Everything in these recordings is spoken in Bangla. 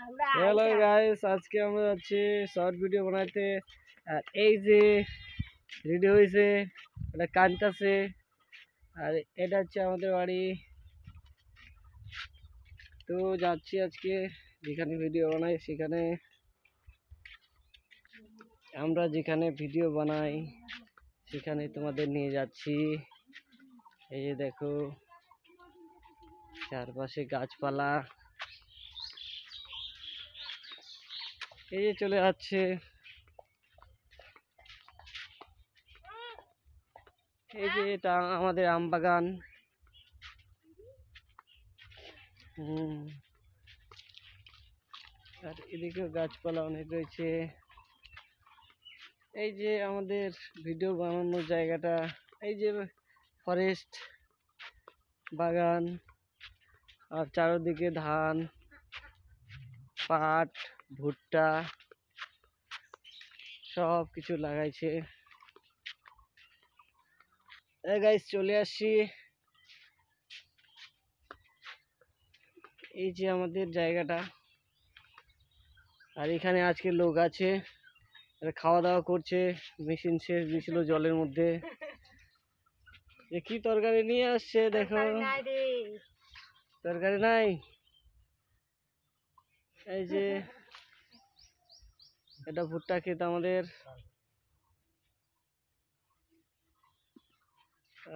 হ্যালো গাইস, আজকে আমরা যাচ্ছি শর্ট ভিডিও বানাইতে। আর এই যে রেডি হয়েছে, এটা কানতাছে। আর এটা হচ্ছে আমাদের বাড়ি। তো যাচ্ছি আজকে যেখানে ভিডিও বানাই, সেখানে আমরা যেখানে ভিডিও বানাই সেখানে তোমাদের নিয়ে যাচ্ছি। এই যে দেখো, চারপাশে গাছপালা, এই যে চলে যাচ্ছে। এই যে এটা আমাদের আম বাগান। আর এদিকেও গাছপালা অনেক রয়েছে। এই যে আমাদের ভিডিও বানানোর জায়গাটা, এই যে ফরেস্ট বাগান, আর চারদিকে ধান, পাট, ভুট্টা সব কিছু লাগাইছে। গাইস, চলে আসছি। এই যে আমাদের জায়গাটা, আর এখানে আজকে লোক আছে, খাওয়া দাওয়া করছে। মেশিন শেষ দিয়েছিল জলের মধ্যে। কি তরকারি নিয়ে আসছে দেখো, তরকারি নাই। এই যে এটা ভুট্টা ক্ষেত আমাদের।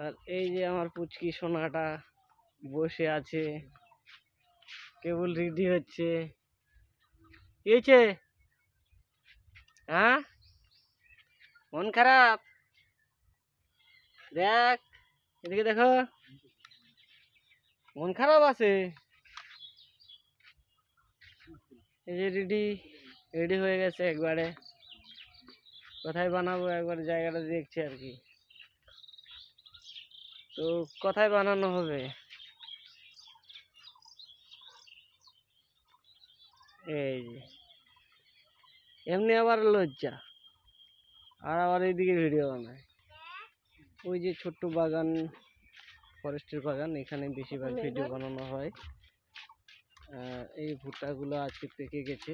আর এই যে আমার পুচকি সোনাটা বসে আছে, কেবল রেডি হচ্ছে। কি হয়েছে? হ্যাঁ, মন খারাপ? দেখ, এদিকে দেখো, মন খারাপ আছে। এই যে রেডি রেডি হয়ে গেছে একবারে। কোথায় বানাবো একবার জায়গাটা দেখছি আর কি। তো কোথায় বানানো হবে? এই যে এমনি আবার লজ্জা, আর আবার এইদিকে ভিডিও বানায়। ওই যে ছোট্ট বাগান, ফরেস্টের বাগান, এখানে বেশিরভাগ ভিডিও বানানো হয়। এই ভুট্টাগুলো আজকে পেকে গেছে,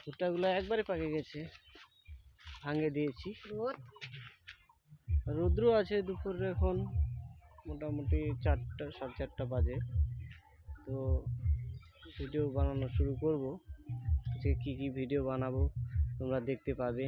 ভুট্টাগুলো একবারে পেকে গেছে, ভাঙে দিয়েছি। রৌদ্র আছে দুপুরে, এখন মোটামুটি 4টা, 4:30 বাজে। তো ভিডিও বানানো শুরু করব। যে কি ভিডিও বানাবো তোমরা দেখতে পাবে।